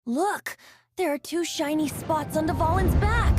Look! There are two shiny spots on Dvalin's back!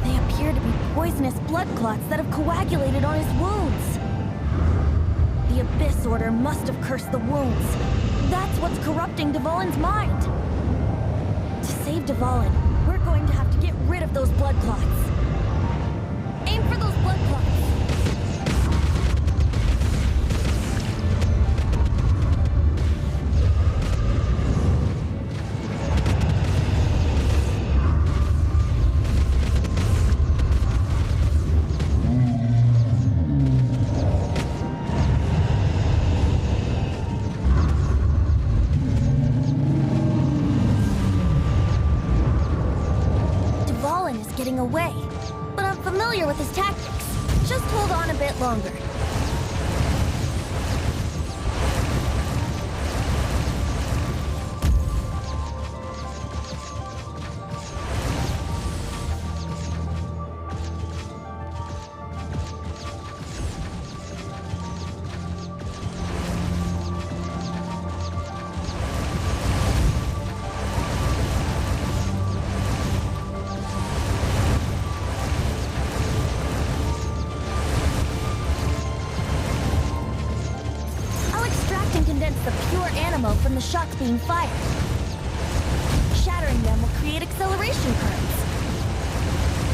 They appear to be poisonous blood clots that have coagulated on his wounds. The Abyss Order must have cursed the wounds. That's what's corrupting Dvalin's mind. To save Dvalin, we're going to have to get rid of those blood clots. Aim for those blood clots. Getting away, but I'm familiar with his tactics. Just hold on a bit longer. From the shocks being fired. Shattering them will create acceleration currents.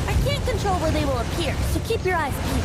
I can't control where they will appear, so keep your eyes peeled.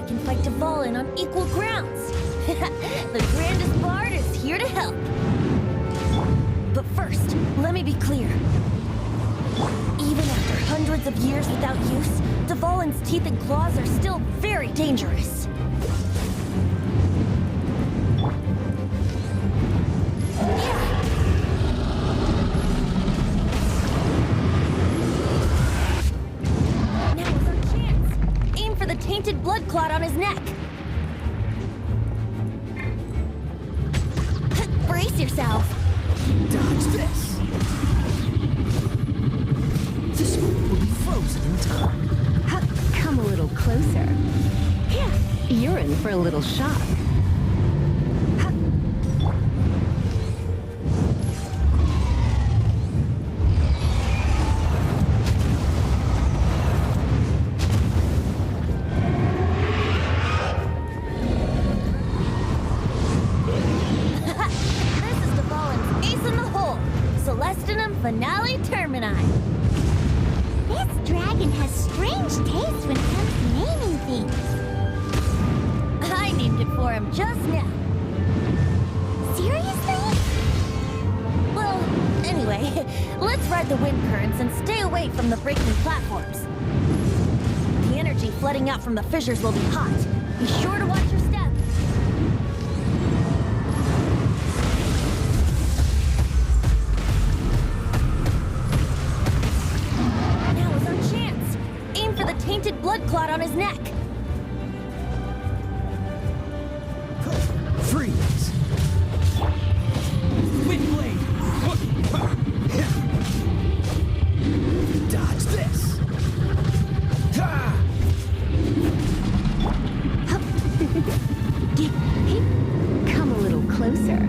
can fight Dvalin on equal grounds. The grandest bard is here to help. But first, let me be clear. Even after hundreds of years without use, Dvalin's teeth and claws are still very dangerous. Now is our chance. Aim for the tainted blood clot on his neck. Brace yourself. Dodge this. This one will be frozen in time. Come a little closer. Yeah, you're in for a little shock. Finale Termini. This dragon has strange taste when it comes to naming things. I named it for him just now. Seriously? Well, anyway, let's ride the wind currents and stay away from the breaking platforms. The energy flooding out from the fissures will be hot. Be sure to watch your step. Tainted blood clot on his neck. Freeze! Wind blade! Dodge this! Come a little closer.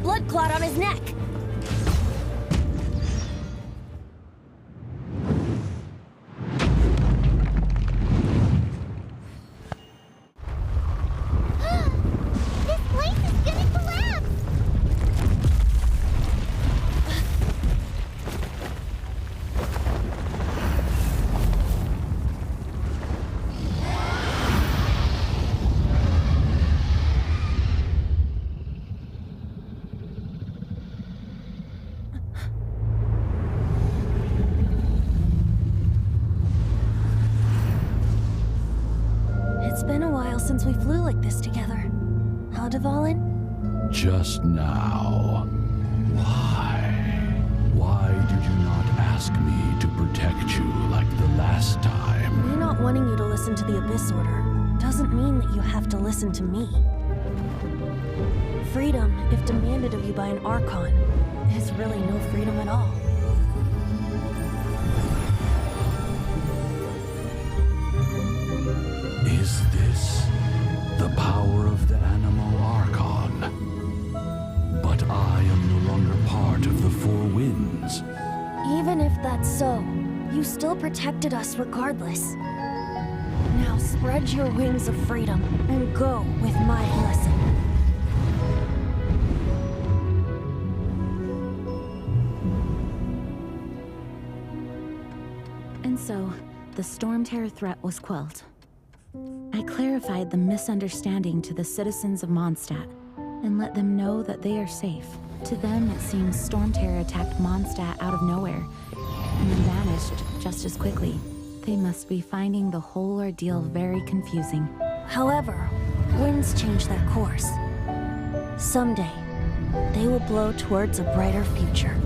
Blood clot on his neck. This place is gonna collapse! It's been a while since we flew like this together. Huh, Dvalin? Just now. Why? Why did you not ask me to protect you like the last time? Me not wanting you to listen to the Abyss Order doesn't mean that you have to listen to me. Freedom, if demanded of you by an Archon, is really no freedom at all. Yes, the power of the Animo Archon. But I am no longer part of the Four Winds. Even if that's so, you still protected us regardless. Now spread your wings of freedom and go with my blessing. And so, the Storm Terror threat was quelled. I clarified the misunderstanding to the citizens of Mondstadt and let them know that they are safe. To them, it seems Storm Terror attacked Mondstadt out of nowhere and then vanished just as quickly. They must be finding the whole ordeal very confusing. However, winds change their course. Someday, they will blow towards a brighter future.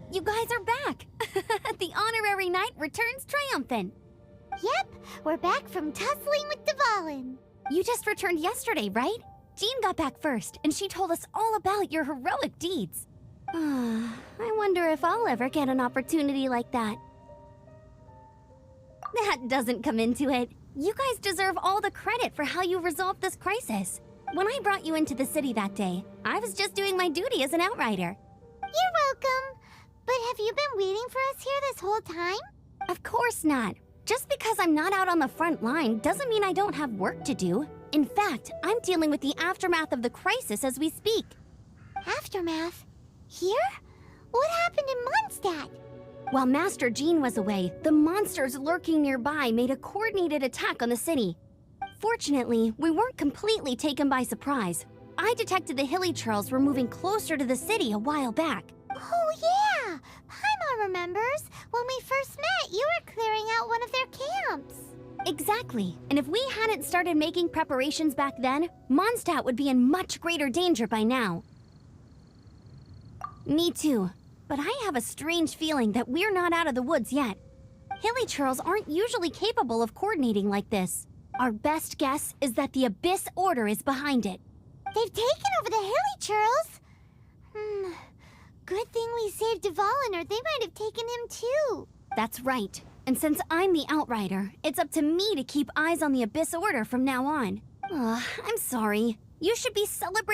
You guys are back! The honorary knight returns triumphant. Yep, we're back from tussling with Dvalin. You just returned yesterday, right? Jean got back first, and she told us all about your heroic deeds. I wonder if I'll ever get an opportunity like that. That doesn't come into it. You guys deserve all the credit for how you resolved this crisis. When I brought you into the city that day, I was just doing my duty as an outrider. You're welcome. But have you been waiting for us here this whole time? Of course not. Just because I'm not out on the front line doesn't mean I don't have work to do. In fact, I'm dealing with the aftermath of the crisis as we speak. Aftermath? Here? What happened in Mondstadt? While Master Jean was away, the monsters lurking nearby made a coordinated attack on the city. Fortunately, we weren't completely taken by surprise. I detected the Hilly Churls were moving closer to the city a while back. Oh yeah! Paimon remembers. When we first met, you were clearing out one of their camps. Exactly. And if we hadn't started making preparations back then, Mondstadt would be in much greater danger by now. Me too. But I have a strange feeling that we're not out of the woods yet. Hilly Churls aren't usually capable of coordinating like this. Our best guess is that the Abyss Order is behind it. They've taken over the Hilly Churls? Good thing we saved Dvalin, or they might have taken him too. That's right. And since I'm the Outrider, it's up to me to keep eyes on the Abyss Order from now on. I'm sorry. You should be celebrating.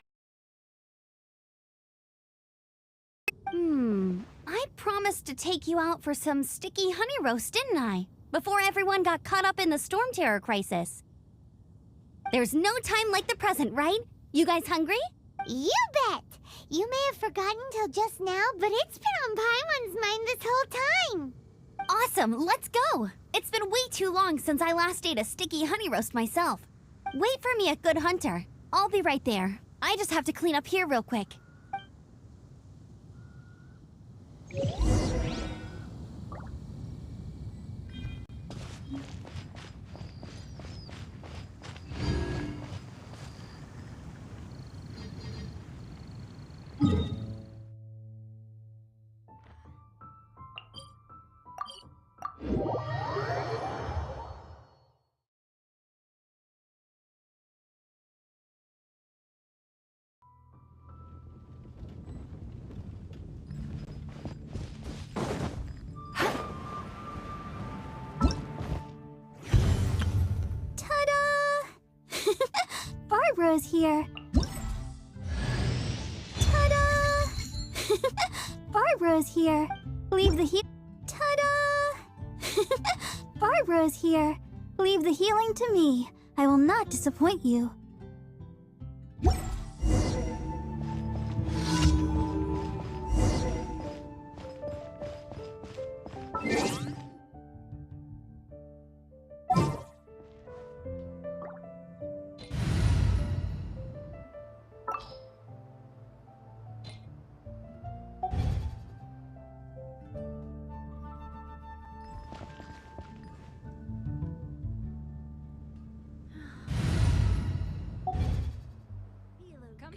I promised to take you out for some sticky honey roast, didn't I? Before everyone got caught up in the Storm Terror crisis. There's no time like the present, right? You guys hungry? You bet! You may have forgotten till just now, but it's been on Paimon's mind this whole time. Awesome, let's go! It's been way too long since I last ate a sticky honey roast myself. Wait for me at Good Hunter. I'll be right there. I just have to clean up here real quick. Barbara's here. Ta-da! Barbara's here. Leave the Ta-da! Barbara's here. Leave the healing to me. I will not disappoint you.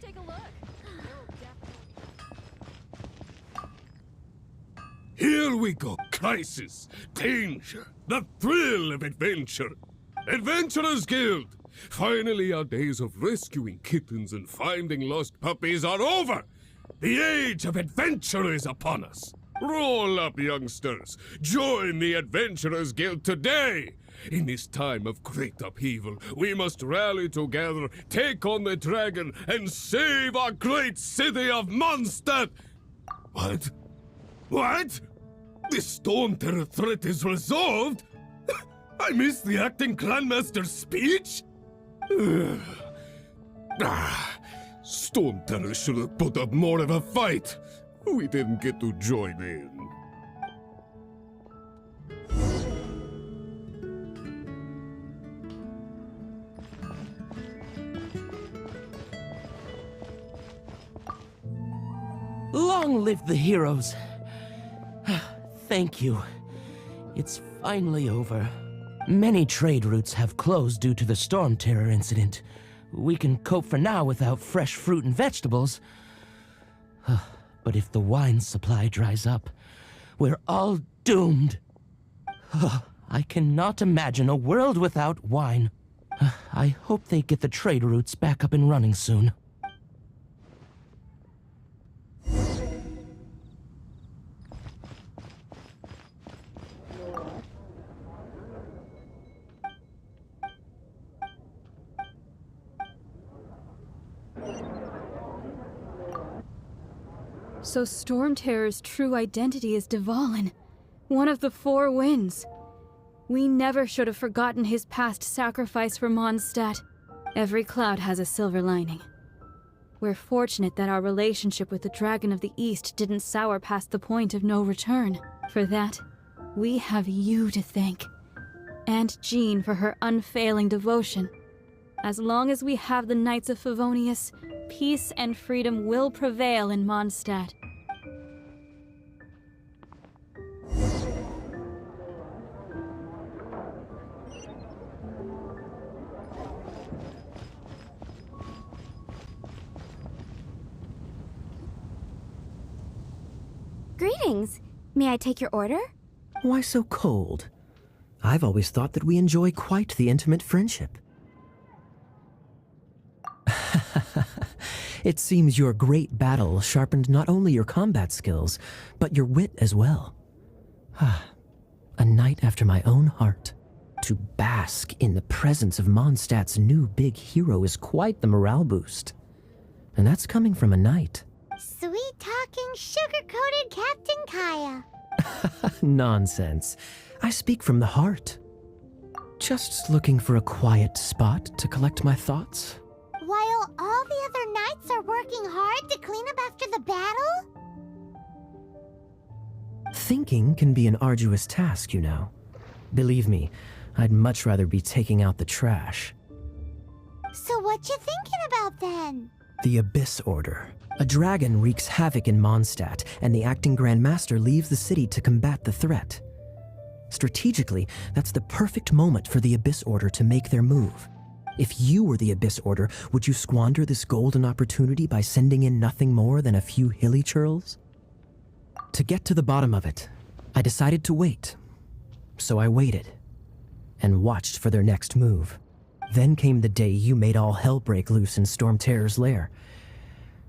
take a look. Here we go. Crisis, danger, the thrill of adventure. Adventurers Guild! Finally, our days of rescuing kittens and finding lost puppies are over! The age of adventure is upon us! Roll up, youngsters! Join the Adventurers Guild today! In this time of great upheaval, we must rally together, take on the dragon, and save our great city of Mondstadt! What? What? The Storm Terror threat is resolved? I missed the acting Grandmaster's speech? Storm Terror should have put up more of a fight. We didn't get to join in. Long live the heroes. Thank you. It's finally over. Many trade routes have closed due to the Storm Terror incident. We can cope for now without fresh fruit and vegetables. But if the wine supply dries up, we're all doomed. I cannot imagine a world without wine. I hope they get the trade routes back up and running soon. So Storm Terror's true identity is Dvalin, one of the Four Winds. We never should have forgotten his past sacrifice for Mondstadt. Every cloud has a silver lining. We're fortunate that our relationship with the Dragon of the East didn't sour past the point of no return. For that, we have you to thank. And Jean for her unfailing devotion. As long as we have the Knights of Favonius, peace and freedom will prevail in Mondstadt. Greetings. May I take your order? Why so cold? I've always thought that we enjoy quite the intimate friendship. It seems your great battle sharpened not only your combat skills, but your wit as well. A knight after my own heart. To bask in the presence of Mondstadt's new big hero is quite the morale boost. And that's coming from a knight. Sweet-talking, sugar-coated Captain Kaya. Nonsense. I speak from the heart. Just looking for a quiet spot to collect my thoughts. While all the other knights are working hard to clean up after the battle? Thinking can be an arduous task, you know. Believe me, I'd much rather be taking out the trash. So what you thinking about then? The Abyss Order. A dragon wreaks havoc in Mondstadt, and the acting Grand Master leaves the city to combat the threat. Strategically, that's the perfect moment for the Abyss Order to make their move. If you were the Abyss Order, would you squander this golden opportunity by sending in nothing more than a few hilly churls? To get to the bottom of it, I decided to wait. So I waited, and watched for their next move. Then came the day you made all hell break loose in Storm Terror's lair.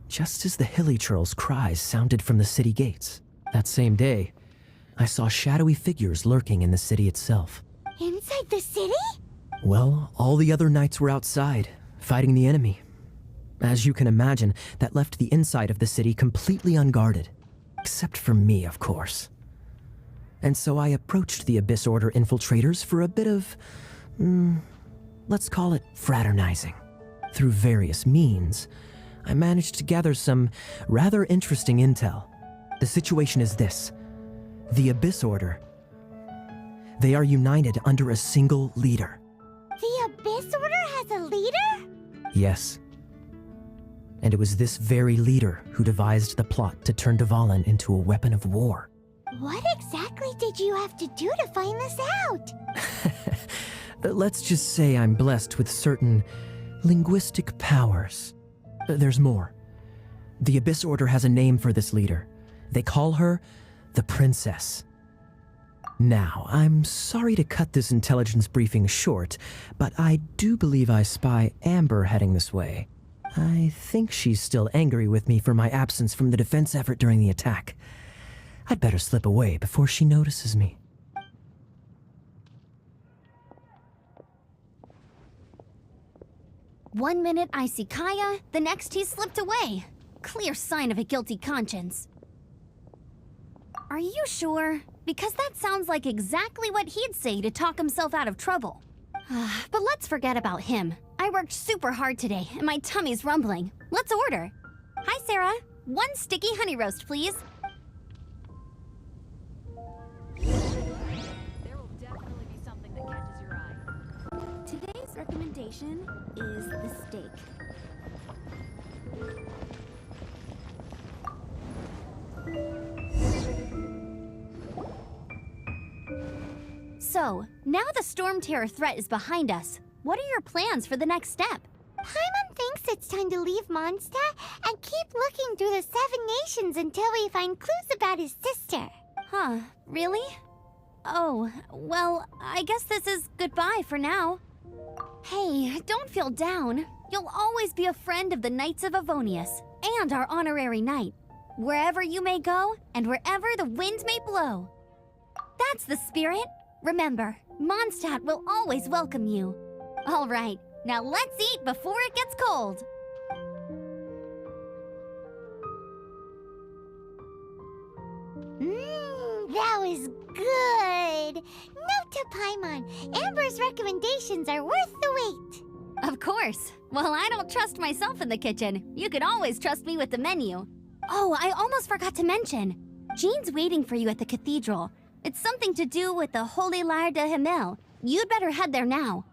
Just as the hilly churls' cries sounded from the city gates. That same day, I saw shadowy figures lurking in the city itself. Inside the city? Well, all the other knights were outside, fighting the enemy. As you can imagine, that left the inside of the city completely unguarded. Except for me, of course. And so I approached the Abyss Order infiltrators for a bit of, let's call it fraternizing. Through various means, I managed to gather some rather interesting intel. The situation is this. The Abyss Order. They are united under a single leader. The Abyss Order has a leader? Yes. And it was this very leader who devised the plot to turn Dvalin into a weapon of war. What exactly did you have to do to find this out? Let's just say I'm blessed with certain linguistic powers. There's more. The Abyss Order has a name for this leader. They call her the Princess. Now, I'm sorry to cut this intelligence briefing short, but I do believe I spy Amber heading this way. I think she's still angry with me for my absence from the defense effort during the attack. I'd better slip away before she notices me. One minute I see Kaya, the next he's slipped away. Clear sign of a guilty conscience. Are you sure? Because that sounds like exactly what he'd say to talk himself out of trouble. But let's forget about him. I worked super hard today, and my tummy's rumbling. Let's order. Hi, Sarah. 1 sticky honey roast, please. There will definitely be something that catches your eye. Today's recommendation is the steak. So, now the Storm Terror threat is behind us. What are your plans for the next step? Paimon thinks it's time to leave Mondstadt and keep looking through the 7 nations until we find clues about his sister. Huh, really? Oh, well, I guess this is goodbye for now. Hey, don't feel down. You'll always be a friend of the Knights of Avonius, and our honorary knight. Wherever you may go, and wherever the wind may blow. That's the spirit. Remember, Mondstadt will always welcome you. All right, now let's eat before it gets cold. That was good. Note to Paimon, Amber's recommendations are worth the wait. Of course. Well, I don't trust myself in the kitchen. You can always trust me with the menu. Oh, I almost forgot to mention. Jean's waiting for you at the cathedral. It's something to do with the Holy Lyre de Himmel. You'd better head there now.